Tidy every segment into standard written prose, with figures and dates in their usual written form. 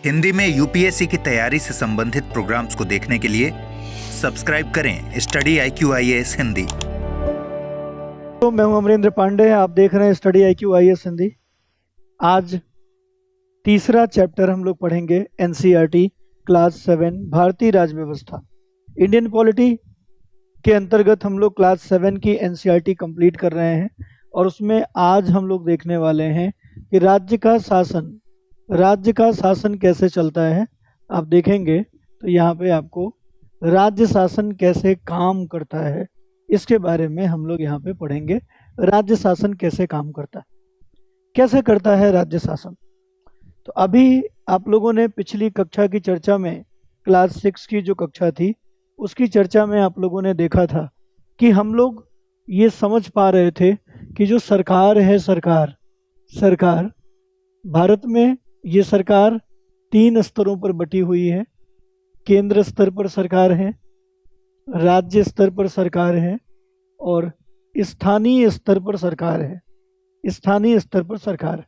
हिंदी में यूपीएससी की तैयारी से संबंधित प्रोग्राम्स को देखने के लिए सब्सक्राइब करें स्टडी IQ IAS हिंदी। तो मैं हूं अमरेंद्र पांडे, आप देख रहे हैं स्टडी IQ IAS हिंदी। आज तीसरा चैप्टर हम लोग पढ़ेंगे NCERT क्लास 7 भारतीय राज्य व्यवस्था। इंडियन पॉलिटी के अंतर्गत हम लोग क्लास 7 की NCERT कंप्लीट कर रहे हैं और उसमें आज हम लोग देखने वाले हैं कि राज्य का शासन कैसे चलता है। आप देखेंगे तो यहाँ पे आपको राज्य शासन कैसे काम करता है इसके बारे में हम लोग यहाँ पे पढ़ेंगे। राज्य शासन कैसे काम करता है, कैसे करता है राज्य शासन। तो अभी आप लोगों ने पिछली कक्षा की चर्चा में, क्लास 6 की जो कक्षा थी उसकी चर्चा में आप लोगों ने देखा था कि हम लोग ये समझ पा रहे थे कि जो सरकार है, सरकार भारत में ये सरकार 3 स्तरों पर बटी हुई है। केंद्र स्तर पर सरकार है, राज्य स्तर पर सरकार है और स्थानीय स्तर पर सरकार है।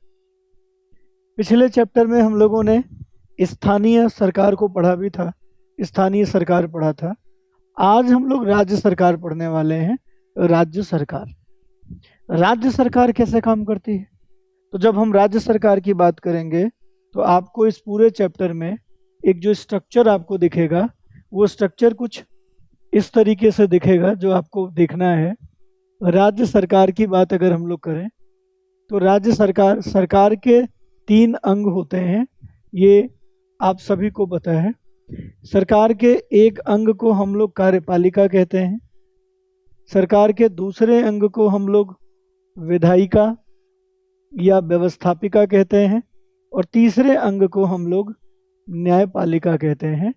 पिछले चैप्टर में हम लोगों ने स्थानीय सरकार को पढ़ा भी था, स्थानीय सरकार पढ़ा था। आज हम लोग राज्य सरकार पढ़ने वाले हैं। राज्य सरकार कैसे काम करती है। तो जब हम राज्य सरकार की बात करेंगे तो आपको इस पूरे चैप्टर में एक जो स्ट्रक्चर आपको दिखेगा वो स्ट्रक्चर कुछ इस तरीके से दिखेगा जो आपको देखना है। राज्य सरकार की बात अगर हम लोग करें तो राज्य सरकार के 3 अंग होते हैं, ये आप सभी को पता है। सरकार के एक अंग को हम लोग कार्यपालिका कहते हैं, सरकार के दूसरे अंग को हम लोग विधायिका या व्यवस्थापिका कहते हैं और तीसरे अंग को हम लोग न्यायपालिका कहते हैं।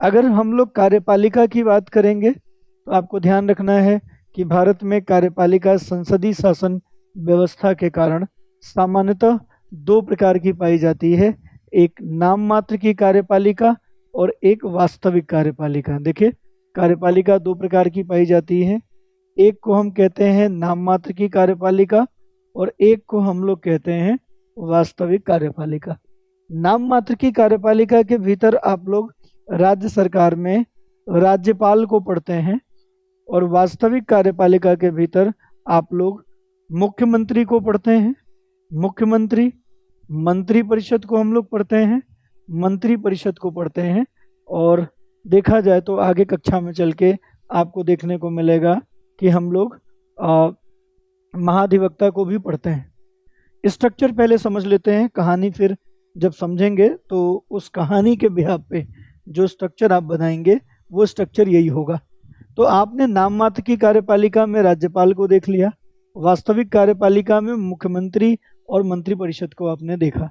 अगर हम लोग कार्यपालिका की बात करेंगे तो आपको ध्यान रखना है कि भारत में कार्यपालिका संसदीय शासन व्यवस्था के कारण सामान्यतः 2 प्रकार की पाई जाती है, एक नाम मात्र की कार्यपालिका और एक वास्तविक कार्यपालिका। देखिए, कार्यपालिका 2 प्रकार की पाई जाती है, एक को हम कहते हैं नाम मात्र की कार्यपालिका और एक को हम लोग कहते हैं वास्तविक कार्यपालिका। नाम मात्र की कार्यपालिका के भीतर आप लोग राज्य सरकार में राज्यपाल को पढ़ते हैं और वास्तविक कार्यपालिका के भीतर आप लोग मुख्यमंत्री को पढ़ते हैं। मंत्री परिषद को हम लोग पढ़ते हैं, मंत्री परिषद को पढ़ते हैं। और देखा जाए तो आगे कक्षा में चल के आपको देखने को मिलेगा कि हम लोग महाधिवक्ता को भी पढ़ते हैं। स्ट्रक्चर पहले समझ लेते हैं, कहानी फिर जब समझेंगे तो उस कहानी के बिहाफ पे जो स्ट्रक्चर आप बनाएंगे वो स्ट्रक्चर यही होगा। तो आपने नाम मात्र की कार्यपालिका में राज्यपाल को देख लिया, वास्तविक कार्यपालिका में मुख्यमंत्री और मंत्री परिषद को आपने देखा।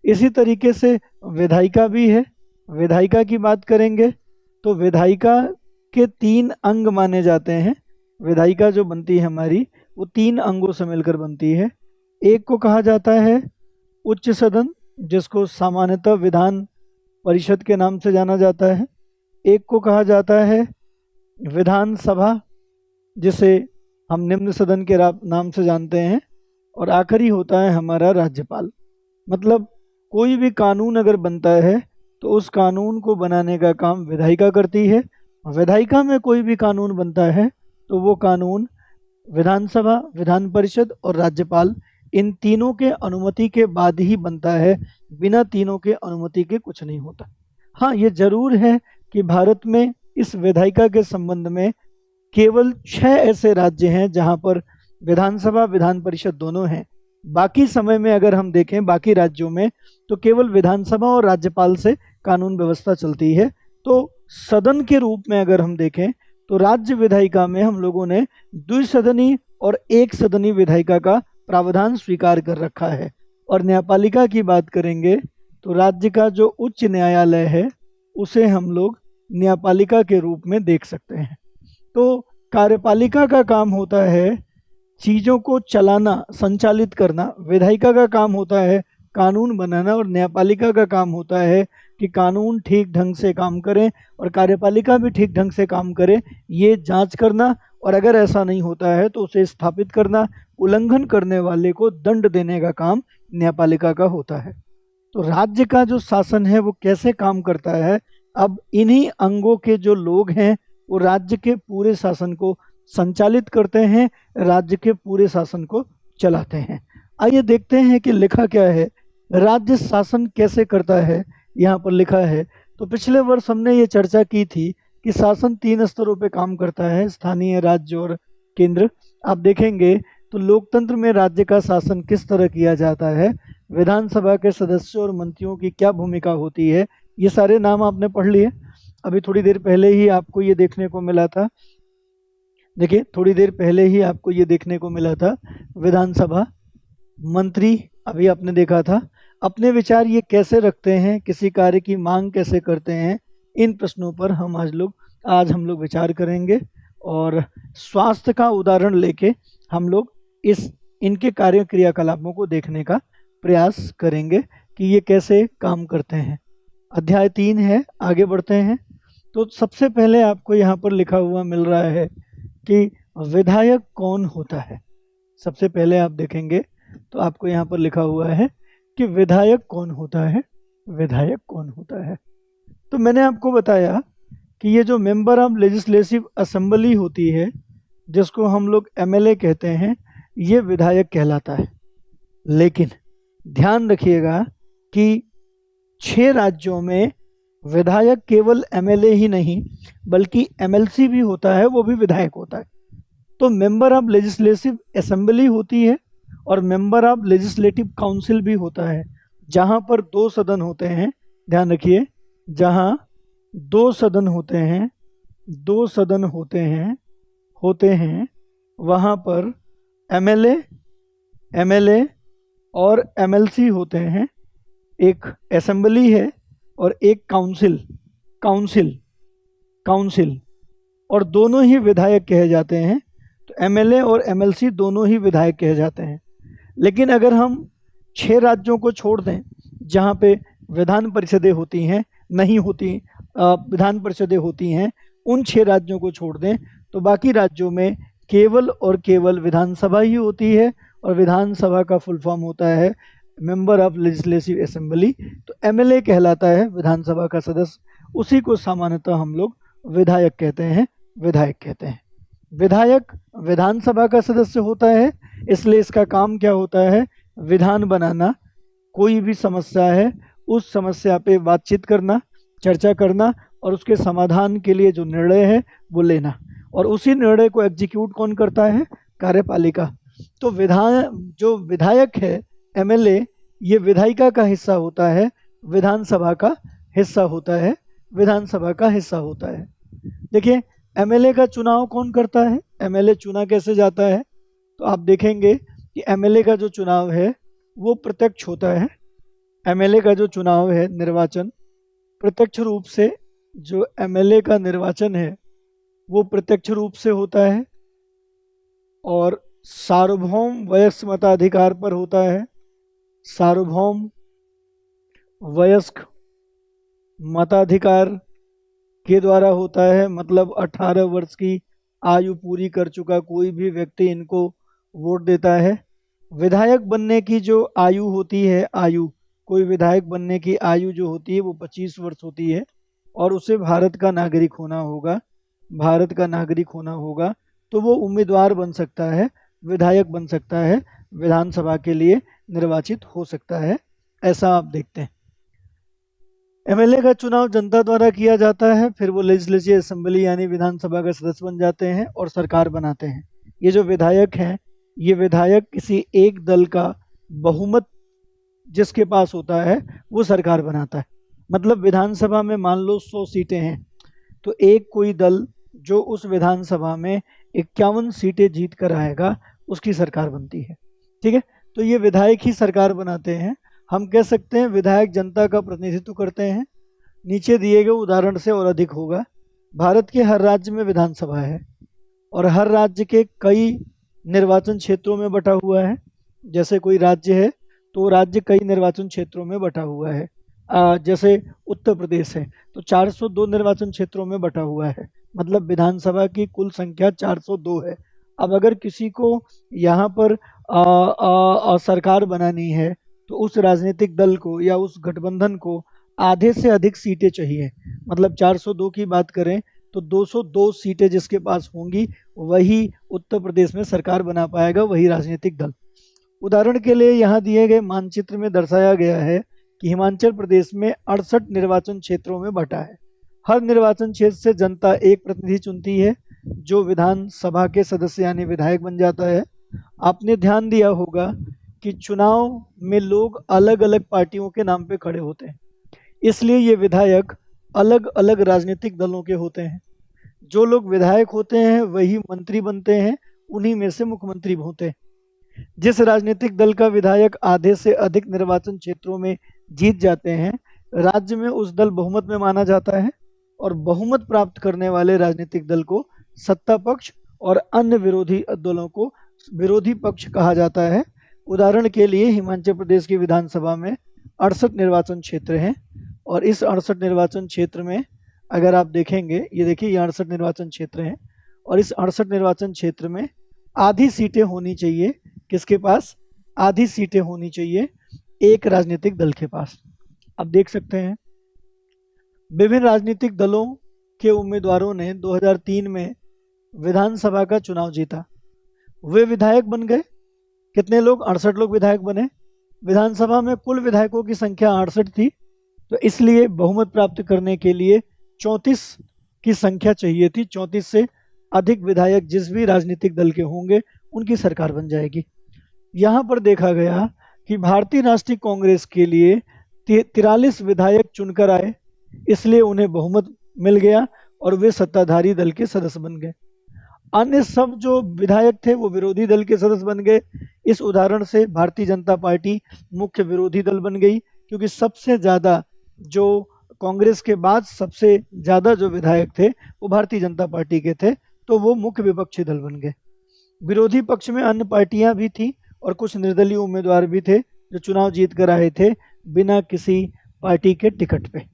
इसी तरीके से विधायिका भी है। विधायिका की बात करेंगे तो विधायिका के 3 अंग माने जाते हैं। विधायिका जो बनती है हमारी वो 3 अंगों से मिलकर बनती है। एक को कहा जाता है उच्च सदन, जिसको सामान्यतः विधान परिषद के नाम से जाना जाता है। एक को कहा जाता है विधान सभा, जिसे हम निम्न सदन के नाम से जानते हैं। और आखिरी होता है हमारा राज्यपाल। मतलब कोई भी कानून अगर बनता है तो उस कानून को बनाने का काम विधायिका करती है। विधायिका में कोई भी कानून बनता है तो वो कानून विधानसभा, विधान परिषद और राज्यपाल, इन तीनों के अनुमति के बाद ही बनता है। बिना तीनों के अनुमति के कुछ नहीं होता। हाँ, ये जरूर है कि भारत में इस विधायिका के संबंध में केवल 6 ऐसे राज्य हैं जहां पर विधानसभा, विधान परिषद दोनों हैं। बाकी समय में अगर हम देखें बाकी राज्यों में तो केवल विधानसभा और राज्यपाल से कानून व्यवस्था चलती है। तो सदन के रूप में अगर हम देखें तो राज्य विधायिका में हम लोगों ने द्विसदनी और एक सदनी विधायिका का प्रावधान स्वीकार कर रखा है। और न्यायपालिका की बात करेंगे तो राज्य का जो उच्च न्यायालय है उसे हम लोग न्यायपालिका के रूप में देख सकते हैं। तो कार्यपालिका का काम होता है चीज़ों को चलाना, संचालित करना। विधायिका का काम होता है कानून बनाना और न्यायपालिका का काम होता है कि कानून ठीक ढंग से काम करें और कार्यपालिका भी ठीक ढंग से काम करे, ये जांच करना और अगर ऐसा नहीं होता है तो उसे स्थापित करना, उल्लंघन करने वाले को दंड देने का काम न्यायपालिका का होता है। तो राज्य का जो शासन है वो कैसे काम करता है, अब इन्हीं अंगों के जो लोग हैं वो राज्य के पूरे शासन को संचालित करते हैं, राज्य के पूरे शासन को चलाते हैं। आइए देखते हैं कि लिखा क्या है, राज्य शासन कैसे करता है। यहाँ पर लिखा है, तो पिछले वर्ष हमने ये चर्चा की थी कि शासन 3 स्तरों पे काम करता है, स्थानीय, राज्य और केंद्र। आप देखेंगे तो लोकतंत्र में राज्य का शासन किस तरह किया जाता है, विधानसभा के सदस्यों और मंत्रियों की क्या भूमिका होती है, ये सारे नाम आपने पढ़ लिए। अभी थोड़ी देर पहले ही आपको ये देखने को मिला था, देखिए थोड़ी देर पहले ही आपको ये देखने को मिला था, विधानसभा, मंत्री अभी आपने देखा था, अपने विचार ये कैसे रखते हैं, किसी कार्य की मांग कैसे करते हैं, इन प्रश्नों पर आज हम लोग विचार करेंगे। और स्वास्थ्य का उदाहरण लेके हम लोग इनके कार्य क्रियाकलापों को देखने का प्रयास करेंगे कि ये कैसे काम करते हैं। अध्याय 3 है, आगे बढ़ते हैं। तो सबसे पहले आपको यहाँ पर लिखा हुआ मिल रहा है कि विधायक कौन होता है। सबसे पहले आप देखेंगे तो आपको यहाँ पर लिखा हुआ है कि विधायक कौन होता है, विधायक कौन होता है। तो मैंने आपको बताया कि ये जो मेंबर ऑफ लेजिस्लेटिव असेंबली होती है, जिसको हम लोग एमएलए कहते हैं, ये विधायक कहलाता है। लेकिन ध्यान रखिएगा कि 6 राज्यों में विधायक केवल एमएलए ही नहीं बल्कि एमएलसी भी होता है, वो भी विधायक होता है। तो मेंबर ऑफ लेजिस्लेटिव असेंबली होती है और मेंबर ऑफ लेजिस्लेटिव काउंसिल भी होता है, जहां पर 2 सदन होते हैं। ध्यान रखिए, जहां 2 सदन होते हैं, 2 सदन होते हैं वहां पर एमएलए और एमएलसी होते हैं। एक असेंबली है और एक काउंसिल और दोनों ही विधायक कहे जाते हैं। तो एमएलए और एमएलसी दोनों ही विधायक कहे जाते हैं। लेकिन अगर हम 6 राज्यों को छोड़ दें जहाँ पे विधान परिषदें होती हैं, नहीं होती, विधान परिषदें होती हैं, उन 6 राज्यों को छोड़ दें तो बाकी राज्यों में केवल और केवल विधानसभा ही होती है और विधानसभा का फुल फॉर्म होता है मेंबर ऑफ लेजिस्लेटिव असेंबली। तो एमएलए कहलाता है विधानसभा का सदस्य, उसी को सामान्यतः हम लोग विधायक कहते हैं, विधायक कहते हैं। विधायक विधानसभा का सदस्य होता है, इसलिए इसका काम क्या होता है, विधान बनाना, कोई भी समस्या है उस समस्या पे बातचीत करना, चर्चा करना और उसके समाधान के लिए जो निर्णय है वो लेना, और उसी निर्णय को एग्जीक्यूट कौन करता है, कार्यपालिका। तो जो विधायक है एमएलए, ये विधायिका का हिस्सा होता है, विधानसभा का हिस्सा होता है, विधानसभा का हिस्सा होता है। देखिए एमएलए का चुनाव कौन करता है, एमएलए चुना कैसे जाता है, तो आप देखेंगे कि एमएलए का जो चुनाव है वो प्रत्यक्ष होता है। एमएलए का जो चुनाव है, निर्वाचन, प्रत्यक्ष रूप से जो एमएलए का निर्वाचन है वो प्रत्यक्ष रूप से होता है और सार्वभौम वयस्क मताधिकार पर होता है। सार्वभौम वयस्क मताधिकार के द्वारा होता है, मतलब 18 वर्ष की आयु पूरी कर चुका कोई भी व्यक्ति इनको वोट देता है। विधायक बनने की जो आयु होती है, कोई विधायक बनने की आयु जो होती है वो 25 वर्ष होती है और उसे भारत का नागरिक होना होगा, तो वो उम्मीदवार बन सकता है, विधायक बन सकता है, विधानसभा के लिए निर्वाचित हो सकता है। ऐसा आप देखते हैं। एमएलए का चुनाव जनता द्वारा किया जाता है, फिर वो लेजिस्लेटिव असेंबली यानी विधानसभा का सदस्य बन जाते हैं और सरकार बनाते हैं। ये जो विधायक हैं, ये विधायक किसी एक दल का बहुमत जिसके पास होता है वो सरकार बनाता है। मतलब विधानसभा में मान लो 100 सीटें हैं, तो एक कोई दल जो उस विधानसभा में 51 सीटें जीत कर आएगा उसकी सरकार बनती है। ठीक है, तो ये विधायक ही सरकार बनाते हैं। हम कह सकते हैं विधायक जनता का प्रतिनिधित्व करते हैं। नीचे दिए गए उदाहरण से और अधिक होगा। भारत के हर राज्य में विधानसभा है और हर राज्य के कई निर्वाचन क्षेत्रों में बटा हुआ है। जैसे कोई राज्य है तो राज्य कई निर्वाचन क्षेत्रों में बटा हुआ है। जैसे उत्तर प्रदेश है तो 402 निर्वाचन क्षेत्रों में बटा हुआ है, मतलब विधानसभा की कुल संख्या 402 है। अब अगर किसी को यहाँ पर सरकार बनानी है तो उस राजनीतिक दल को या उस गठबंधन को आधे से अधिक सीटें चाहिए। मतलब 402 की बात करें तो 202 सीटें जिसके पास होंगी वही उत्तर प्रदेश में सरकार बना पाएगा, वही राजनीतिक दल। उदाहरण के लिए यहाँ दिए गए मानचित्र में दर्शाया गया है कि हिमाचल प्रदेश में 68 निर्वाचन क्षेत्रों में बटा है। हर निर्वाचन क्षेत्र से जनता एक प्रतिनिधि चुनती है जो विधानसभा के सदस्य यानी विधायक बन जाता है। आपने ध्यान दिया होगा कि चुनाव में लोग अलग अलग पार्टियों के नाम पे खड़े होते हैं, इसलिए ये विधायक अलग अलग राजनीतिक दलों के होते हैं। जो लोग विधायक होते हैं वही मंत्री बनते हैं, उन्हीं में से मुख्यमंत्री होते हैं। जिस राजनीतिक दल का विधायक आधे से अधिक निर्वाचन क्षेत्रों में जीत जाते हैं, राज्य में उस दल बहुमत में माना जाता है और बहुमत प्राप्त करने वाले राजनीतिक दल को सत्ता पक्ष और अन्य विरोधी दलों को विरोधी पक्ष कहा जाता है। उदाहरण के लिए हिमाचल प्रदेश की विधानसभा में 68 निर्वाचन क्षेत्र हैं और इस 68 निर्वाचन क्षेत्र में अगर आप देखेंगे, ये देखिए ये 68 निर्वाचन क्षेत्र हैं और इस 68 निर्वाचन क्षेत्र में आधी सीटें होनी चाहिए। किसके पास? आधी सीटें होनी चाहिए एक राजनीतिक दल के पास। अब देख सकते हैं विभिन्न राजनीतिक दलों के उम्मीदवारों ने 2003 में विधानसभा का चुनाव जीता। वे विधायक बन गए। कितने लोग? 68 लोग विधायक बने। विधानसभा में कुल विधायकों की संख्या 68 थी, तो इसलिए बहुमत प्राप्त करने के लिए 34 की संख्या चाहिए थी। 34 से अधिक विधायक जिस भी राजनीतिक दल के होंगे उनकी सरकार बन जाएगी। यहाँ पर देखा गया कि भारतीय राष्ट्रीय कांग्रेस के लिए 43 विधायक चुनकर आए, इसलिए उन्हें बहुमत मिल गया और वे सत्ताधारी दल के सदस्य बन गए। अन्य सब जो विधायक थे वो विरोधी दल के सदस्य बन गए। इस उदाहरण से भारतीय जनता पार्टी मुख्य विरोधी दल बन गई, क्योंकि सबसे ज़्यादा जो कांग्रेस के बाद सबसे ज़्यादा जो विधायक थे वो भारतीय जनता पार्टी के थे, तो वो मुख्य विपक्षी दल बन गए। विरोधी पक्ष में अन्य पार्टियां भी थी और कुछ निर्दलीय उम्मीदवार भी थे जो चुनाव जीत कर आए थे बिना किसी पार्टी के टिकट पे।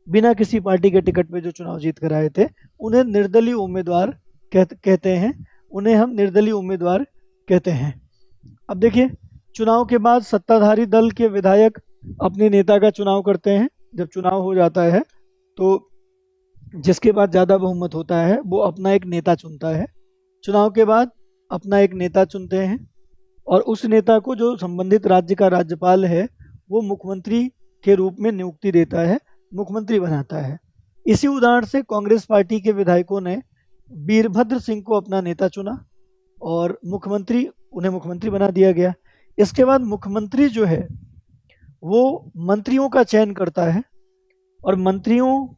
बिना किसी पार्टी के टिकट पे जो चुनाव जीत कर आए थे उन्हें निर्दलीय उम्मीदवार कहते हैं। उन्हें हम निर्दलीय उम्मीदवार कहते हैं। अब देखिए, चुनाव के बाद सत्ताधारी दल के विधायक अपने नेता का चुनाव करते हैं। जब चुनाव हो जाता है तो जिसके पास ज़्यादा बहुमत होता है वो अपना एक नेता चुनता है। चुनाव के बाद अपना एक नेता चुनते हैं और उस नेता को जो संबंधित राज्य का राज्यपाल है वो मुख्यमंत्री के रूप में नियुक्ति देता है, मुख्यमंत्री बनाता है। इसी उदाहरण से कांग्रेस पार्टी के विधायकों ने वीरभद्र सिंह को अपना नेता चुना और उन्हें मुख्यमंत्री बना दिया गया। इसके बाद मुख्यमंत्री जो है वो मंत्रियों का चयन करता है और मंत्रियों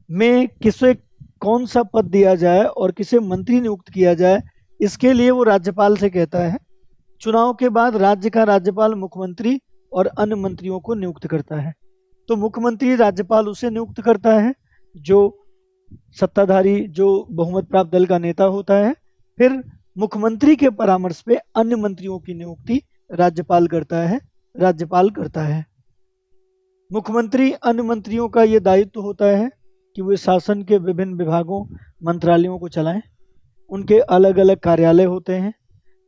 में किसे कौन सा पद दिया जाए और किसे मंत्री नियुक्त किया जाए, इसके लिए वो राज्यपाल से कहता है। चुनाव के बाद राज्य का राज्यपाल मुख्यमंत्री और अन्य मंत्रियों को नियुक्त करता है। तो मुख्यमंत्री राज्यपाल उसे नियुक्त करता है जो सत्ताधारी, जो बहुमत प्राप्त दल का नेता होता है। फिर मुख्यमंत्री के परामर्श पे अन्य मंत्रियों की नियुक्ति राज्यपाल करता है। मुख्यमंत्री अन्य मंत्रियों का ये दायित्व होता है कि वे शासन के विभिन्न विभागों, मंत्रालयों को चलाएं। उनके अलग अलग कार्यालय होते हैं।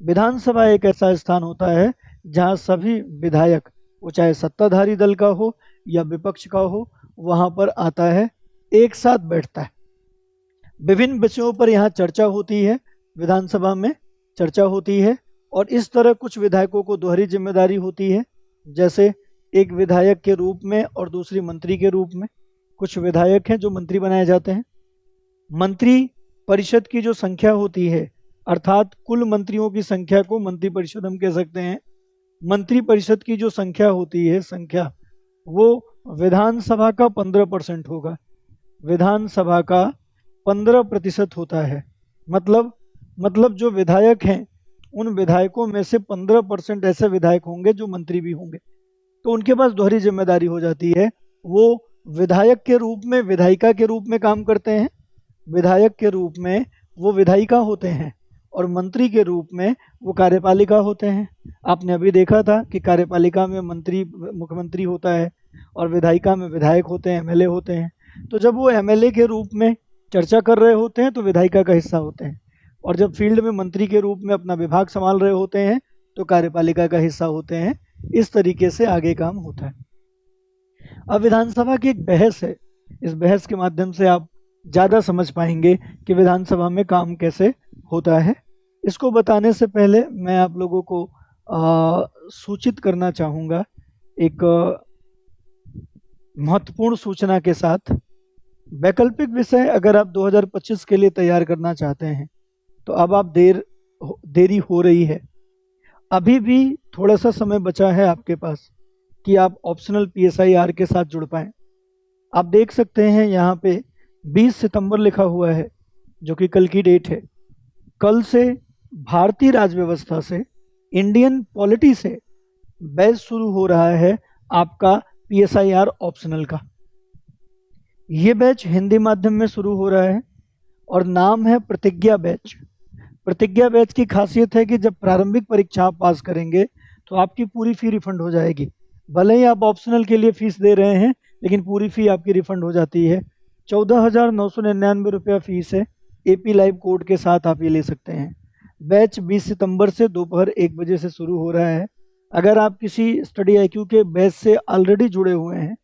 विधानसभा एक ऐसा स्थान होता है जहां सभी विधायक, वो चाहे सत्ताधारी दल का हो या विपक्ष का हो, वहां पर आता है, एक साथ बैठता है। विभिन्न विषयों पर यहाँ चर्चा होती है, विधानसभा में चर्चा होती है और इस तरह कुछ विधायकों को दोहरी जिम्मेदारी होती है, जैसे एक विधायक के रूप में और दूसरी मंत्री के रूप में। कुछ विधायक हैं जो मंत्री बनाए जाते हैं। मंत्री परिषद की जो संख्या होती है, अर्थात कुल मंत्रियों की संख्या को मंत्री परिषद हम कह सकते हैं। मंत्री परिषद की जो संख्या होती है, वो विधानसभा का 15% होगा। विधानसभा का 15% होता है। मतलब जो विधायक हैं उन विधायकों में से 15% ऐसे विधायक होंगे जो मंत्री भी होंगे, तो उनके पास दोहरी जिम्मेदारी हो जाती है। वो विधायक के रूप में विधायिका के रूप में काम करते हैं। विधायक के रूप में वो विधायिका होते हैं और मंत्री के रूप में वो कार्यपालिका होते हैं। आपने अभी देखा था कि कार्यपालिका में मंत्री मुख्यमंत्री होता है और विधायिका में विधायक होते हैं, एमएलए होते हैं। तो जब वो एमएलए के रूप में चर्चा कर रहे होते हैं तो विधायिका का हिस्सा होते हैं, और जब फील्ड में मंत्री के रूप में अपना विभाग संभाल रहे होते हैं तो कार्यपालिका का हिस्सा होते हैं। इस तरीके से आगे काम होता है। अब विधानसभा की एक बहस है, इस बहस के माध्यम से आप ज़्यादा समझ पाएंगे कि विधानसभा में काम कैसे होता है। इसको बताने से पहले मैं आप लोगों को सूचित करना चाहूँगा एक महत्वपूर्ण सूचना के साथ। वैकल्पिक विषय अगर आप 2025 के लिए तैयार करना चाहते हैं तो अब आप देरी हो रही है। अभी भी थोड़ा सा समय बचा है आपके पास कि आप ऑप्शनल PSIR के साथ जुड़ पाएं। आप देख सकते हैं यहाँ पे 20 सितंबर लिखा हुआ है, जो कि कल की डेट है। कल से भारतीय राजव्यवस्था से, इंडियन पॉलिटी से बैच शुरू हो रहा है आपका PSIR ऑप्शनल का। ये बैच हिंदी माध्यम में शुरू हो रहा है और नाम है प्रतिज्ञा बैच। प्रतिज्ञा बैच की खासियत है कि जब प्रारंभिक परीक्षा आप पास करेंगे तो आपकी पूरी फी रिफंड हो जाएगी। भले ही आप ऑप्शनल के लिए फीस दे रहे हैं, लेकिन पूरी फी आपकी रिफंड हो जाती है। 14,999 रुपया फीस है। AP लाइव कोड के साथ आप ये ले सकते हैं। बैच 20 सितंबर से दोपहर 1 बजे से शुरू हो रहा है। अगर आप किसी स्टडी IQ के बैच से ऑलरेडी जुड़े हुए हैं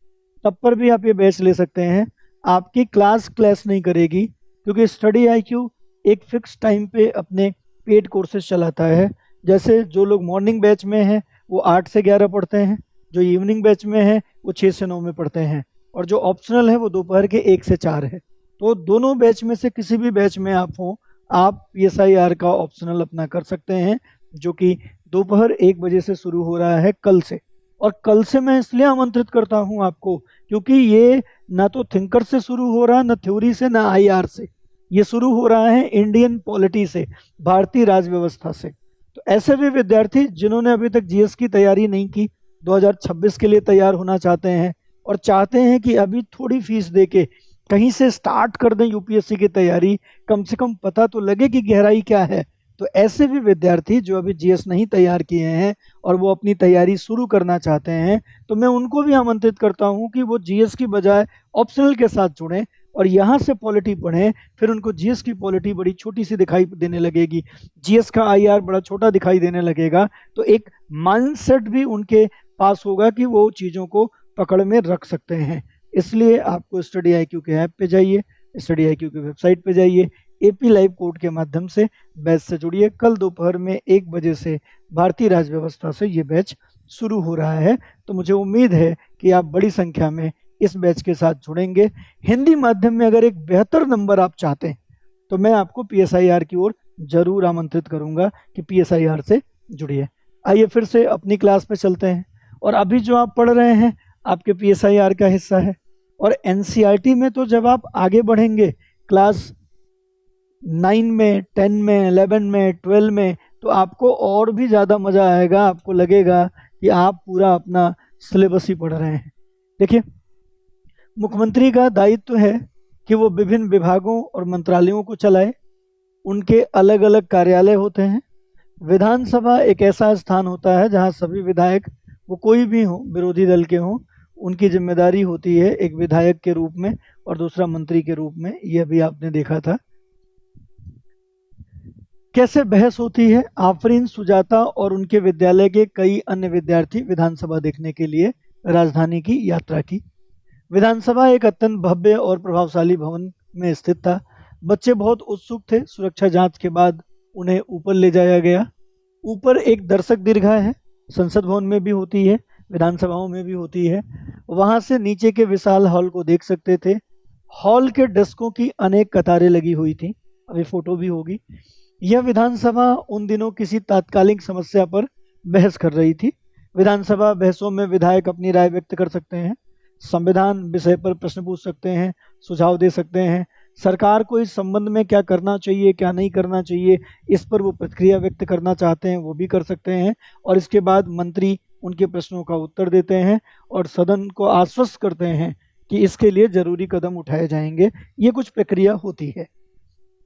तब पर भी आप ये बैच ले सकते हैं। आपकी क्लास नहीं करेगी, क्योंकि स्टडी IQ एक फिक्स टाइम पे अपने पेड कोर्सेज चलाता है। जैसे जो लोग मॉर्निंग बैच में हैं वो 8 से 11 पढ़ते हैं, जो इवनिंग बैच में है वो 6 से 9 में पढ़ते हैं, और जो ऑप्शनल है वो दोपहर के 1 से 4 है। तो दोनों बैच में से किसी भी बैच में आप हों, आप PSIR का ऑप्शनल अपना कर सकते हैं, जो कि दोपहर 1 बजे से शुरू हो रहा है कल से। और कल से मैं इसलिए आमंत्रित करता हूं आपको, क्योंकि ये ना तो थिंकर से शुरू हो रहा, ना थ्योरी से, ना IR से। ये शुरू हो रहा है इंडियन पॉलिटी से, भारतीय राजव्यवस्था से। तो ऐसे भी विद्यार्थी जिन्होंने अभी तक GS की तैयारी नहीं की, 2026 के लिए तैयार होना चाहते हैं और चाहते हैं कि अभी थोड़ी फीस देके कहीं से स्टार्ट कर दें UPSC की तैयारी, कम से कम पता तो लगे कि गहराई क्या है। तो ऐसे भी विद्यार्थी जो अभी GS नहीं तैयार किए हैं और वो अपनी तैयारी शुरू करना चाहते हैं, तो मैं उनको भी आमंत्रित करता हूं कि वो GS की बजाय ऑप्शनल के साथ जुड़ें और यहाँ से पॉलिटी पढ़ें। फिर उनको GS की पॉलिटी बड़ी छोटी सी दिखाई देने लगेगी, GS का IR बड़ा छोटा दिखाई देने लगेगा। तो एक माइंडसेट भी उनके पास होगा कि वो चीज़ों को पकड़ में रख सकते हैं। इसलिए आपको स्टडी IQ के ऐप पे जाइए, स्टडी IQ की वेबसाइट पे जाइए, AP लाइव कोड के माध्यम से बैच से जुड़िए। कल दोपहर में 1 बजे से भारतीय राजव्यवस्था से ये बैच शुरू हो रहा है। तो मुझे उम्मीद है कि आप बड़ी संख्या में इस बैच के साथ जुड़ेंगे। हिंदी माध्यम में अगर एक बेहतर नंबर आप चाहते हैं तो मैं आपको PSIR की ओर जरूर आमंत्रित करूंगा कि PSIR से जुड़िए। आइए फिर से अपनी क्लास पे चलते हैं। और अभी जो आप पढ़ रहे हैं आपके PSIR का हिस्सा है। और NCERT में तो जब आप आगे बढ़ेंगे क्लास 9 में, 10 में, 11 में, 12 में, तो आपको और भी ज़्यादा मज़ा आएगा। आपको लगेगा कि आप पूरा अपना सिलेबस ही पढ़ रहे हैं। देखिए, मुख्यमंत्री का दायित्व है कि वो विभिन्न विभागों और मंत्रालयों को चलाए। उनके अलग अलग कार्यालय होते हैं। विधानसभा एक ऐसा स्थान होता है जहां सभी विधायक, वो कोई भी हो, विरोधी दल के हों, उनकी जिम्मेदारी होती है एक विधायक के रूप में और दूसरा मंत्री के रूप में। यह भी आपने देखा था। कैसे बहस होती है। आफरीन सुजाता और उनके विद्यालय के कई अन्य विद्यार्थी विधानसभा देखने के लिए राजधानी की यात्रा की। विधानसभा एक अत्यंत भव्य और प्रभावशाली भवन में स्थित था। बच्चे बहुत उत्सुक थे। सुरक्षा जांच के बाद उन्हें ऊपर ले जाया गया। ऊपर एक दर्शक दीर्घा है, संसद भवन में भी होती है, विधानसभाओं में भी होती है। वहां से नीचे के विशाल हॉल को देख सकते थे। हॉल के डेस्कों की अनेक कतारें लगी हुई थी। अभी फोटो भी होगी। यह विधानसभा उन दिनों किसी तात्कालिक समस्या पर बहस कर रही थी। विधानसभा बहसों में विधायक अपनी राय व्यक्त कर सकते हैं, संविधान विषय पर प्रश्न पूछ सकते हैं, सुझाव दे सकते हैं, सरकार को इस संबंध में क्या करना चाहिए, क्या नहीं करना चाहिए, इस पर वो प्रतिक्रिया व्यक्त करना चाहते हैं वो भी कर सकते हैं। और इसके बाद मंत्री उनके प्रश्नों का उत्तर देते हैं और सदन को आश्वस्त करते हैं कि इसके लिए जरूरी कदम उठाए जाएंगे। ये कुछ प्रक्रिया होती है।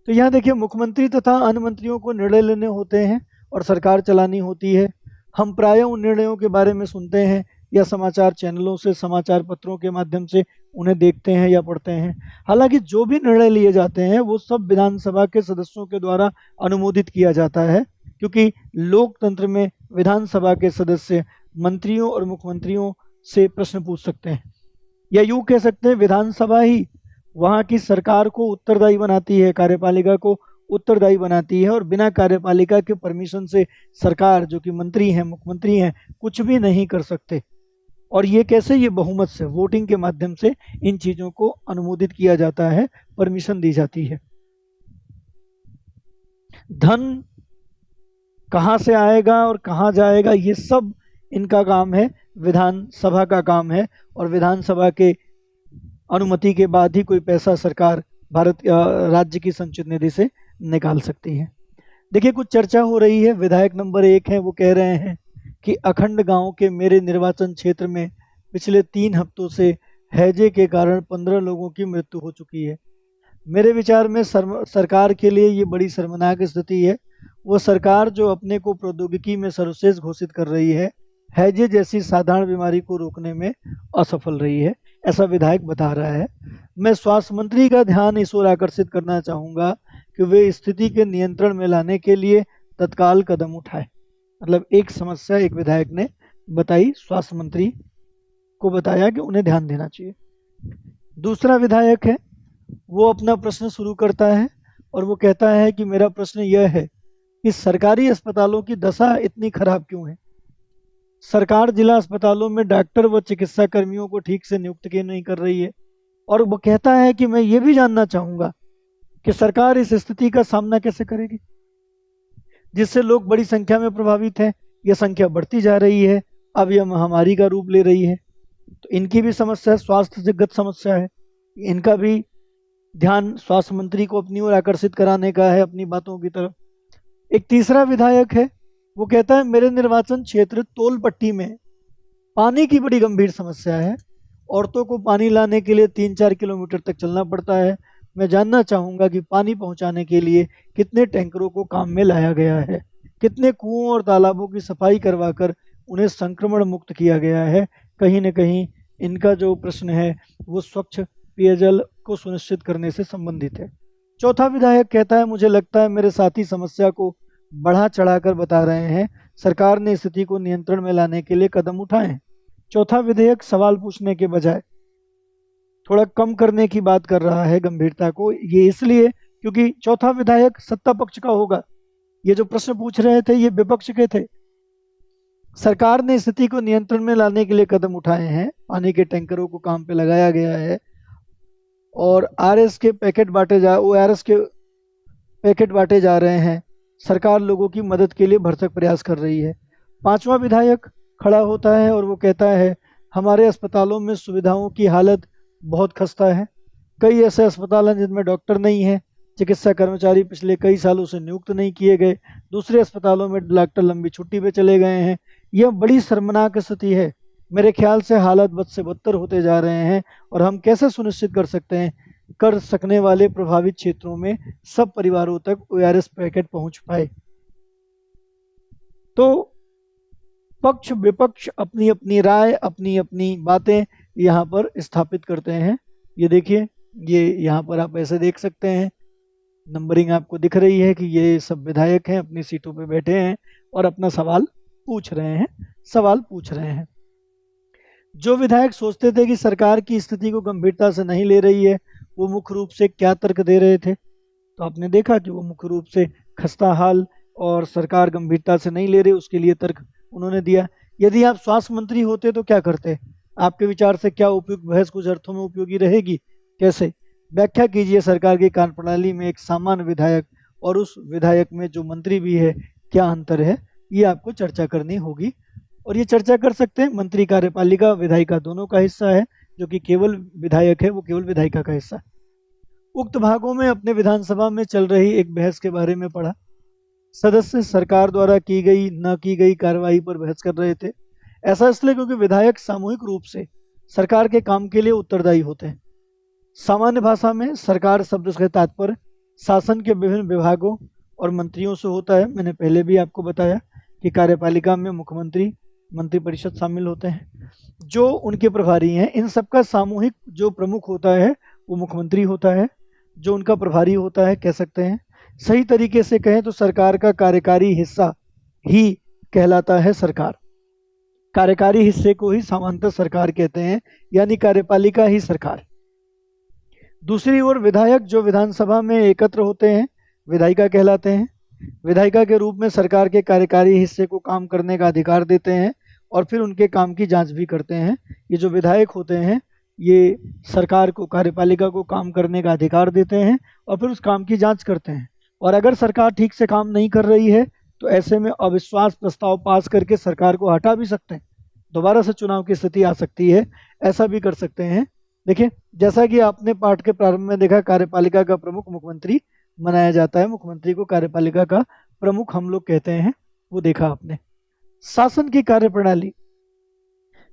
तो यहाँ देखिए, मुख्यमंत्री तथा अन्य मंत्रियों को निर्णय लेने होते हैं और सरकार चलानी होती है। हम प्रायः उन निर्णयों के बारे में सुनते हैं या समाचार चैनलों से, समाचार पत्रों के माध्यम से उन्हें देखते हैं या पढ़ते हैं। हालांकि जो भी निर्णय लिए जाते हैं वो सब विधानसभा के सदस्यों के द्वारा अनुमोदित किया जाता है, क्योंकि लोकतंत्र में विधानसभा के सदस्य मंत्रियों और मुख्यमंत्रियों से प्रश्न पूछ सकते हैं, या यूं कह सकते हैं विधानसभा ही वहाँ की सरकार को उत्तरदायी बनाती है, कार्यपालिका को उत्तरदायी बनाती है, और बिना कार्यपालिका के परमिशन से सरकार, जो कि मंत्री हैं, मुख्यमंत्री हैं, कुछ भी नहीं कर सकते। और ये कैसे? ये बहुमत से, वोटिंग के माध्यम से इन चीजों को अनुमोदित किया जाता है, परमिशन दी जाती है। धन कहाँ से आएगा और कहाँ जाएगा, ये सब इनका काम है, विधानसभा का काम है, और विधानसभा के अनुमति के बाद ही कोई पैसा सरकार राज्य की संचित निधि से निकाल सकती है। देखिए, कुछ चर्चा हो रही है। विधायक नंबर 1 है, वो कह रहे हैं कि अखंड गांव के मेरे निर्वाचन क्षेत्र में पिछले 3 हफ्तों से हैजे के कारण 15 लोगों की मृत्यु हो चुकी है। मेरे विचार में सरकार के लिए ये बड़ी शर्मनाक स्थिति है। वो सरकार जो अपने को प्रौद्योगिकी में सर्वश्रेष्ठ घोषित कर रही है, हैजे जैसी साधारण बीमारी को रोकने में असफल रही है, ऐसा विधायक बता रहा है। मैं स्वास्थ्य मंत्री का ध्यान इस ओर आकर्षित करना चाहूँगा कि वे स्थिति के नियंत्रण में लाने के लिए तत्काल कदम उठाए। मतलब एक समस्या एक विधायक ने बताई, स्वास्थ्य मंत्री को बताया कि उन्हें ध्यान देना चाहिए। दूसरा विधायक है, वो अपना प्रश्न शुरू करता है और वो कहता है कि मेरा प्रश्न यह है कि सरकारी अस्पतालों की दशा इतनी खराब क्यों है? सरकार जिला अस्पतालों में डॉक्टर व चिकित्सा कर्मियों को ठीक से नियुक्त क्यों नहीं कर रही है? और वो कहता है कि मैं ये भी जानना चाहूँगा कि सरकार इस स्थिति का सामना कैसे करेगी, जिससे लोग बड़ी संख्या में प्रभावित हैं। यह संख्या बढ़ती जा रही है, अब यह महामारी का रूप ले रही है। तो इनकी भी समस्या स्वास्थ्य जगत समस्या है, इनका भी ध्यान स्वास्थ्य मंत्री को अपनी ओर आकर्षित कराने का है, अपनी बातों की तरफ। एक तीसरा विधायक है, वो कहता है मेरे निर्वाचन क्षेत्र तोल पट्टी में पानी की बड़ी गंभीर समस्या है। औरतों को पानी लाने के लिए 3-4 किलोमीटर तक चलना पड़ता है। मैं जानना चाहूँगा कि पानी पहुँचाने के लिए कितने टैंकरों को काम में लाया गया है, कितने कुओं और तालाबों की सफाई करवाकर उन्हें संक्रमण मुक्त किया गया है। कहीं न कहीं इनका जो प्रश्न है वो स्वच्छ पेयजल को सुनिश्चित करने से संबंधित है। चौथा विधायक कहता है मुझे लगता है मेरे साथी समस्या को बढ़ा चढ़ाकर बता रहे हैं, सरकार ने स्थिति को नियंत्रण में लाने के लिए कदम उठाए हैं। चौथा विधेयक सवाल पूछने के बजाय थोड़ा कम करने की बात कर रहा है गंभीरता को। ये इसलिए क्योंकि चौथा विधायक सत्ता पक्ष का होगा, ये जो प्रश्न पूछ रहे थे ये विपक्ष के थे। सरकार ने स्थिति को नियंत्रण में लाने के लिए कदम उठाए हैं, पानी के टैंकरों को काम पे लगाया गया है और ORS के पैकेट बांटे जा रहे हैं। सरकार लोगों की मदद के लिए भरसक प्रयास कर रही है। पांचवा विधायक खड़ा होता है और वो कहता है हमारे अस्पतालों में सुविधाओं की हालत बहुत खस्ता है। कई ऐसे अस्पताल हैं जिनमें डॉक्टर नहीं है, चिकित्सा कर्मचारी पिछले कई सालों से नियुक्त नहीं किए गए, दूसरे अस्पतालों में डॉक्टर लंबी छुट्टी पे चले गए हैं। यह बड़ी शर्मनाक स्थिति है। मेरे ख्याल से हालात बद से बदतर होते जा रहे हैं और हम कैसे सुनिश्चित कर सकने वाले प्रभावित क्षेत्रों में सब परिवारों तक ORS पैकेट पहुंच पाए। तो पक्ष विपक्ष अपनी अपनी राय, अपनी अपनी बातें यहाँ पर स्थापित करते हैं। ये देखिए, ये यहाँ पर आप ऐसे देख सकते हैं, नंबरिंग आपको दिख रही है कि ये सब विधायक हैं, अपनी सीटों पे बैठे हैं और अपना सवाल पूछ रहे हैं। जो विधायक सोचते थे कि सरकार की स्थिति को गंभीरता से नहीं ले रही है, वो मुख्य रूप से क्या तर्क दे रहे थे? तो आपने देखा कि वो मुख्य रूप से खस्ता हाल और सरकार गंभीरता से नहीं ले रही, उसके लिए तर्क उन्होंने दिया। यदि आप स्वास्थ्य मंत्री होते तो क्या करते? आपके विचार से क्या उपयुक्त बहस कुछ अर्थों में उपयोगी रहेगी? कैसे? व्याख्या कीजिए सरकार की कार्यप्रणाली में एक सामान्य विधायक और उस विधायक में जो मंत्री भी है, क्या अंतर है? ये आपको चर्चा करनी होगी और ये चर्चा कर सकते हैं। मंत्री कार्यपालिका विधायिका दोनों का हिस्सा है, जो कि केवल विधायक है वो केवल विधायिका का हिस्सा है। उक्त भागों में अपने विधानसभा में चल रही एक बहस के बारे में पढ़ा। सदस्य सरकार द्वारा की गई न की गई कार्रवाई पर बहस कर रहे थे। ऐसा इसलिए क्योंकि विधायक सामूहिक रूप से सरकार के काम के लिए उत्तरदायी होते हैं। सामान्य भाषा में सरकार शब्द से तात्पर्य शासन के विभिन्न विभागों और मंत्रियों से होता है। मैंने पहले भी आपको बताया कि कार्यपालिका में मुख्यमंत्री, मंत्रिपरिषद शामिल होते हैं जो उनके प्रभारी हैं। इन सबका सामूहिक जो प्रमुख होता है वो मुख्यमंत्री होता है, जो उनका प्रभारी होता है, कह सकते हैं। सही तरीके से कहें तो सरकार का कार्यकारी हिस्सा ही कहलाता है सरकार। कार्यकारी हिस्से को ही सामान्यतः सरकार कहते हैं, यानी कार्यपालिका ही सरकार। दूसरी ओर विधायक जो विधानसभा में एकत्र होते हैं विधायिका कहलाते हैं। विधायिका के रूप में सरकार के कार्यकारी हिस्से को काम करने का अधिकार देते हैं और फिर उनके काम की जांच भी करते हैं। ये जो विधायक होते हैं ये सरकार को, कार्यपालिका को काम करने का अधिकार देते हैं और फिर उस काम की जांच करते हैं। और अगर सरकार ठीक से काम नहीं कर रही है तो ऐसे में अविश्वास प्रस्ताव पास करके सरकार को हटा भी सकते हैं, दोबारा से चुनाव की स्थिति आ सकती है, ऐसा भी कर सकते हैं। देखिए, जैसा कि आपने पाठ के प्रारंभ में देखा, कार्यपालिका का प्रमुख मुख्यमंत्री बनाया जाता है, मुख्यमंत्री को कार्यपालिका का प्रमुख हम लोग कहते हैं, वो देखा आपने। शासन की कार्यप्रणाली,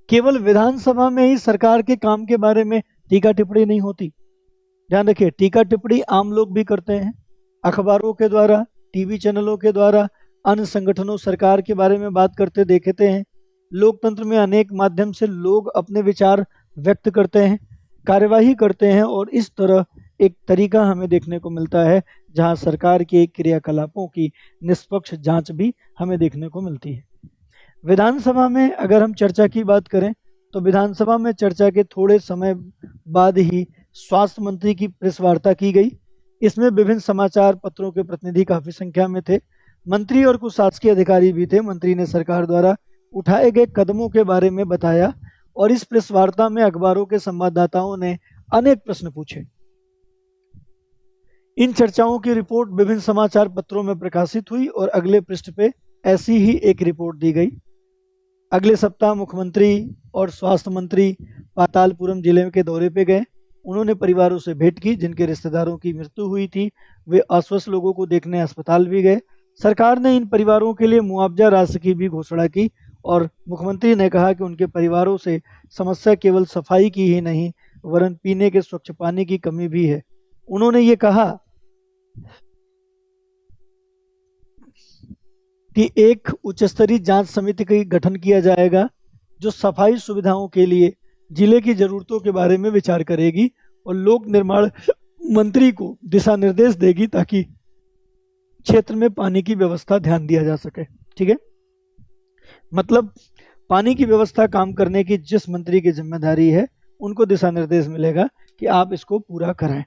केवल विधानसभा में ही सरकार के काम के बारे में टीका टिप्पणी नहीं होती। ध्यान रखिए, टीका टिप्पणी आम लोग भी करते हैं, अखबारों के द्वारा, टीवी चैनलों के द्वारा, अन्य संगठनों सरकार के बारे में बात करते देखते हैं। लोकतंत्र में अनेक माध्यम से लोग अपने विचार व्यक्त करते हैं, कार्यवाही करते हैं और इस तरह एक तरीका हमें देखने को मिलता है जहां सरकार के क्रियाकलापों की निष्पक्ष जांच भी हमें देखने को मिलती है। विधानसभा में अगर हम चर्चा की बात करें तो विधानसभा में चर्चा के थोड़े समय बाद ही स्वास्थ्य मंत्री की प्रेस वार्ता की गई। इसमें विभिन्न समाचार पत्रों के प्रतिनिधि काफी संख्या में थे, मंत्री और कुछ शासकीय अधिकारी भी थे। मंत्री ने सरकार द्वारा उठाए गए कदमों के बारे में बताया और इस प्रेस वार्ता में अखबारों के संवाददाताओं ने अनेक प्रश्न पूछे। इन चर्चाओं की रिपोर्ट विभिन्न समाचार पत्रों में प्रकाशित हुई और अगले पृष्ठ पे ऐसी ही एक रिपोर्ट दी गई। अगले सप्ताह मुख्यमंत्री और स्वास्थ्य मंत्री पातालपुरम जिले के दौरे पे गए। उन्होंने परिवारों से भेंट की, जिनके रिश्तेदारों की मृत्यु हुई थी। वे अस्वस्थ लोगों को देखने अस्पताल भी गए। सरकार ने इन परिवारों के लिए मुआवजा राशि की भी घोषणा की और मुख्यमंत्री ने कहा कि उनके परिवारों से समस्या केवल सफाई की ही नहीं वरन पीने के स्वच्छ पानी की कमी भी है। उन्होंने ये कहा कि एक उच्च स्तरीय जांच समिति का गठन किया जाएगा जो सफाई सुविधाओं के लिए जिले की जरूरतों के बारे में विचार करेगी और लोक निर्माण मंत्री को दिशा निर्देश देगी ताकि क्षेत्र में पानी की व्यवस्था ध्यान दिया जा सके। ठीक है, मतलब पानी की व्यवस्था काम करने की जिस मंत्री की जिम्मेदारी है उनको दिशा निर्देश मिलेगा कि आप इसको पूरा कराएं।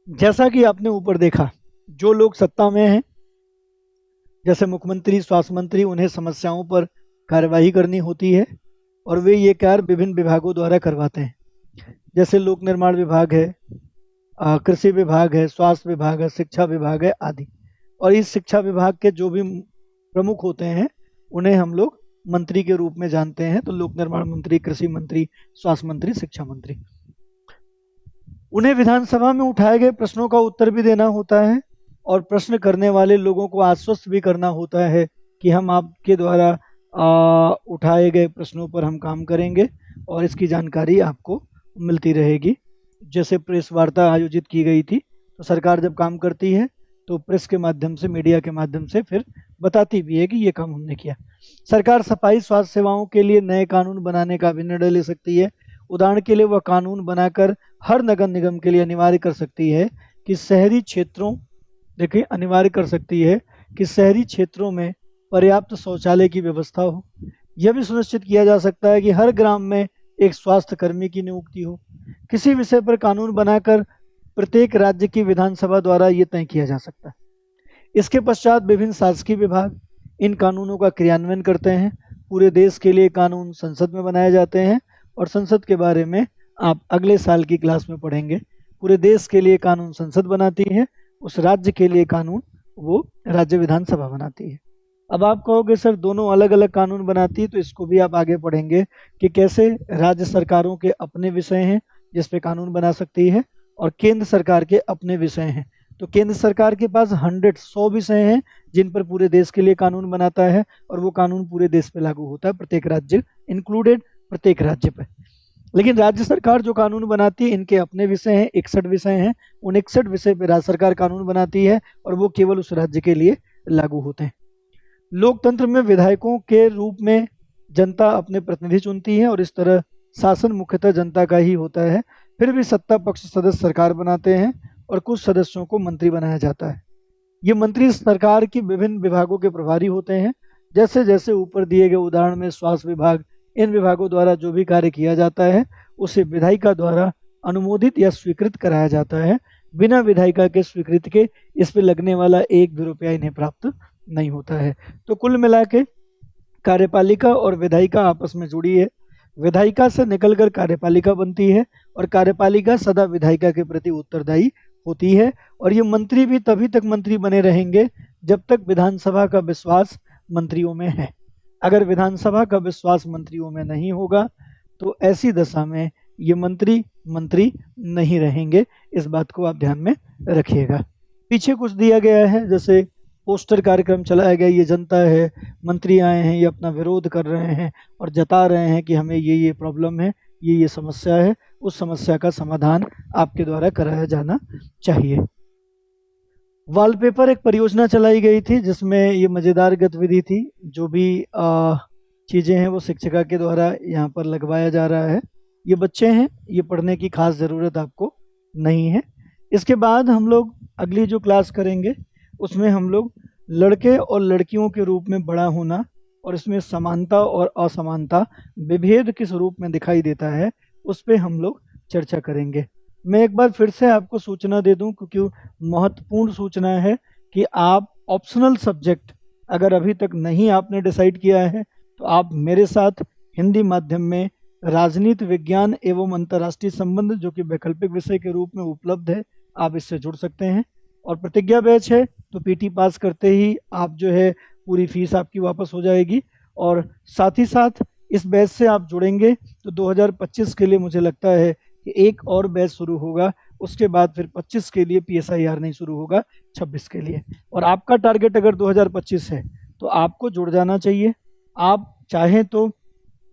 जैसा कि आपने ऊपर देखा, जो लोग सत्ता में हैं जैसे मुख्यमंत्री, स्वास्थ्य मंत्री, उन्हें समस्याओं पर कार्यवाही करनी होती है और वे ये कार्य विभिन्न विभागों द्वारा करवाते हैं। जैसे लोक निर्माण विभाग है, कृषि विभाग है, स्वास्थ्य विभाग है, शिक्षा विभाग है आदि। और इस शिक्षा विभाग के जो भी प्रमुख होते हैं उन्हें हम लोग मंत्री के रूप में जानते हैं। तो लोक निर्माण मंत्री, कृषि मंत्री, स्वास्थ्य मंत्री, शिक्षा मंत्री। उन्हें विधानसभा में उठाए गए प्रश्नों का उत्तर भी देना होता है और प्रश्न करने वाले लोगों को आश्वस्त भी करना होता है कि हम आपके द्वारा उठाए गए प्रश्नों पर हम काम करेंगे और इसकी जानकारी आपको मिलती रहेगी। जैसे प्रेस वार्ता आयोजित की गई थी, तो सरकार जब काम करती है तो प्रेस के माध्यम से, मीडिया के माध्यम से फिर बताती भी है कि ये काम हमने किया। सरकार सफाई स्वास्थ्य सेवाओं के लिए नए कानून बनाने का भी निर्णय ले सकती है। उदाहरण के लिए वह कानून बनाकर हर नगर निगम के लिए अनिवार्य कर सकती है कि शहरी क्षेत्रों, देखिए अनिवार्य कर सकती है कि शहरी क्षेत्रों में पर्याप्त शौचालय की व्यवस्था हो। यह भी सुनिश्चित किया जा सकता है कि हर ग्राम में एक स्वास्थ्य कर्मी की नियुक्ति हो। किसी विषय पर कानून बनाकर प्रत्येक राज्य की विधानसभा द्वारा ये तय किया जा सकता है। इसके पश्चात विभिन्न शासकीय विभाग इन कानूनों का क्रियान्वयन करते हैं। पूरे देश के लिए कानून संसद में बनाए जाते हैं और संसद के बारे में आप अगले साल की क्लास में पढ़ेंगे। पूरे देश के लिए कानून संसद बनाती है, उस राज्य के लिए कानून वो राज्य विधानसभा बनाती है। अब आप कहोगे सर दोनों अलग अलग कानून बनाती है, तो इसको भी आप आगे पढ़ेंगे कि कैसे राज्य सरकारों के अपने विषय हैं जिस पे कानून बना सकती है और केंद्र सरकार के अपने विषय हैं। तो केंद्र सरकार के पास 100 विषय हैं जिन पर पूरे देश के लिए कानून बनाता है और वो कानून पूरे देश पे लागू होता है, प्रत्येक राज्य इंक्लूडेड, प्रत्येक राज्य पे। लेकिन राज्य सरकार जो कानून बनाती है इनके अपने विषय हैं, 61 विषय हैं। उन 61 विषय पे राज्य सरकार कानून बनाती है और वो केवल उस राज्य के लिए लागू होते हैं। लोकतंत्र में विधायकों के रूप में जनता अपने प्रतिनिधि चुनती है और इस तरह शासन मुख्यतः जनता का ही होता है। फिर भी सत्ता पक्ष सदस्य सरकार बनाते हैं और कुछ सदस्यों को मंत्री बनाया जाता है। ये मंत्री सरकार की विभिन्न विभागों के प्रभारी होते हैं। जैसे जैसे ऊपर दिए गए उदाहरण में स्वास्थ्य विभाग, इन विभागों द्वारा जो भी कार्य किया जाता है उसे विधायिका द्वारा अनुमोदित या स्वीकृत कराया जाता है। बिना विधायिका के स्वीकृति के इस पे लगने वाला एक भी रुपया इन्हें प्राप्त नहीं होता है। तो कुल मिला के कार्यपालिका और विधायिका आपस में जुड़ी है। विधायिका से निकलकर कार्यपालिका बनती है और कार्यपालिका सदा विधायिका के प्रति उत्तरदायी होती है। और ये मंत्री भी तभी तक मंत्री बने रहेंगे जब तक विधानसभा का विश्वास मंत्रियों में है। अगर विधानसभा का विश्वास मंत्रियों में नहीं होगा तो ऐसी दशा में ये मंत्री नहीं रहेंगे। इस बात को आप ध्यान में रखिएगा। पीछे कुछ दिया गया है, जैसे पोस्टर कार्यक्रम चलाया गया, ये जनता है, मंत्री आए हैं, ये अपना विरोध कर रहे हैं और जता रहे हैं कि हमें ये प्रॉब्लम है, ये समस्या है, उस समस्या का समाधान आपके द्वारा कराया जाना चाहिए। वॉलपेपर एक परियोजना चलाई गई थी जिसमें ये मज़ेदार गतिविधि थी। जो भी चीज़ें हैं वो शिक्षिका के द्वारा यहाँ पर लगवाया जा रहा है। ये बच्चे हैं, ये पढ़ने की खास ज़रूरत आपको नहीं है। इसके बाद हम लोग अगली जो क्लास करेंगे उसमें हम लोग लड़के और लड़कियों के रूप में बड़ा होना और इसमें समानता और असमानता, विभेद किस रूप में दिखाई देता है, उस पर हम लोग चर्चा करेंगे। मैं एक बार फिर से आपको सूचना दे दूं, क्योंकि महत्वपूर्ण सूचना है कि आप ऑप्शनल सब्जेक्ट अगर अभी तक नहीं आपने डिसाइड किया है तो आप मेरे साथ हिंदी माध्यम में राजनीति विज्ञान एवं अंतर्राष्ट्रीय संबंध, जो कि वैकल्पिक विषय के रूप में उपलब्ध है, आप इससे जुड़ सकते हैं। और प्रतिज्ञा बैच है तो पीटी पास करते ही आप जो है पूरी फीस आपकी वापस हो जाएगी। और साथ ही साथ इस बैच से आप जुड़ेंगे तो 2025 के लिए मुझे लगता है कि एक और बैच शुरू होगा, उसके बाद फिर 25 के लिए PSIR नहीं शुरू होगा, 26 के लिए। और आपका टारगेट अगर 2025 है तो आपको जुड़ जाना चाहिए। आप चाहें तो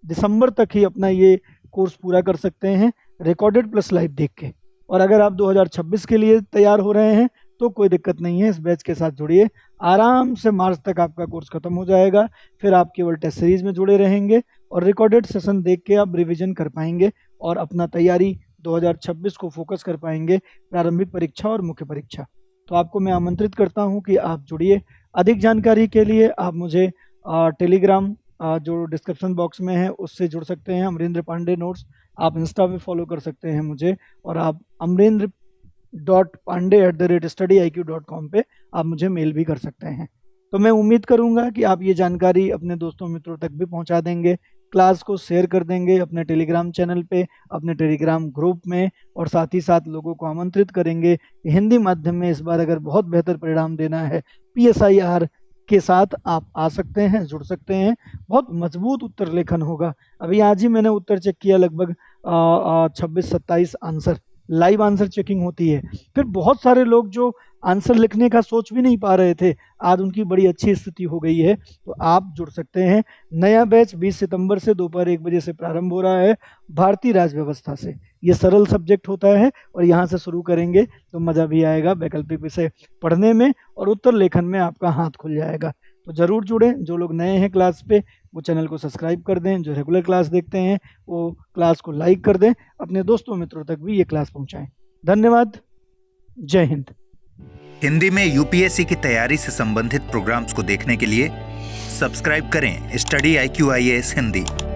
दिसंबर तक ही अपना ये कोर्स पूरा कर सकते हैं रिकॉर्डेड प्लस लाइव देख के। और अगर आप 2026 के लिए तैयार हो रहे हैं तो कोई दिक्कत नहीं है, इस बैच के साथ जुड़िए। आराम से मार्च तक आपका कोर्स खत्म हो जाएगा, फिर आप केवल टेस्ट सीरीज में जुड़े रहेंगे और रिकॉर्डेड सेशन देख के आप रिवीजन कर पाएंगे और अपना तैयारी 2026 को फोकस कर पाएंगे, प्रारंभिक परीक्षा और मुख्य परीक्षा। तो आपको मैं आमंत्रित करता हूं कि आप जुड़िए। अधिक जानकारी के लिए आप मुझे टेलीग्राम जो डिस्क्रिप्शन बॉक्स में है उससे जुड़ सकते हैं, अमरेंद्र पांडे नोट्स। आप इंस्टा पे फॉलो कर सकते हैं मुझे, और आप amrendra.pandey@studiiq.com पे आप मुझे मेल भी कर सकते हैं। तो मैं उम्मीद करूंगा कि आप ये जानकारी अपने दोस्तों मित्रों तक भी पहुंचा देंगे, क्लास को शेयर कर देंगे अपने टेलीग्राम चैनल पे, अपने टेलीग्राम ग्रुप में, और साथ ही साथ लोगों को आमंत्रित करेंगे कि हिंदी माध्यम में इस बार अगर बहुत बेहतर परिणाम देना है PSIR के साथ आप आ सकते हैं, जुड़ सकते हैं। बहुत मजबूत उत्तर लेखन होगा। अभी आज ही मैंने उत्तर चेक किया, लगभग 26-27 आंसर, लाइव आंसर चेकिंग होती है। फिर बहुत सारे लोग जो आंसर लिखने का सोच भी नहीं पा रहे थे, आज उनकी बड़ी अच्छी स्थिति हो गई है। तो आप जुड़ सकते हैं। नया बैच 20 सितंबर से दोपहर 1 बजे से प्रारंभ हो रहा है, भारतीय राज्य व्यवस्था से। ये सरल सब्जेक्ट होता है और यहाँ से शुरू करेंगे तो मज़ा भी आएगा वैकल्पिक विषय पढ़ने में, और उत्तर लेखन में आपका हाथ खुल जाएगा। तो ज़रूर जुड़ें। जो लोग नए हैं क्लास पे वो चैनल को सब्सक्राइब कर दें, जो रेगुलर क्लास देखते हैं वो क्लास को लाइक कर दें, अपने दोस्तों मित्रों तक भी ये क्लास पहुंचाएं। धन्यवाद। जय हिंद। हिंदी में UPSC की तैयारी से संबंधित प्रोग्राम्स को देखने के लिए सब्सक्राइब करें स्टडी IQ IAS हिंदी।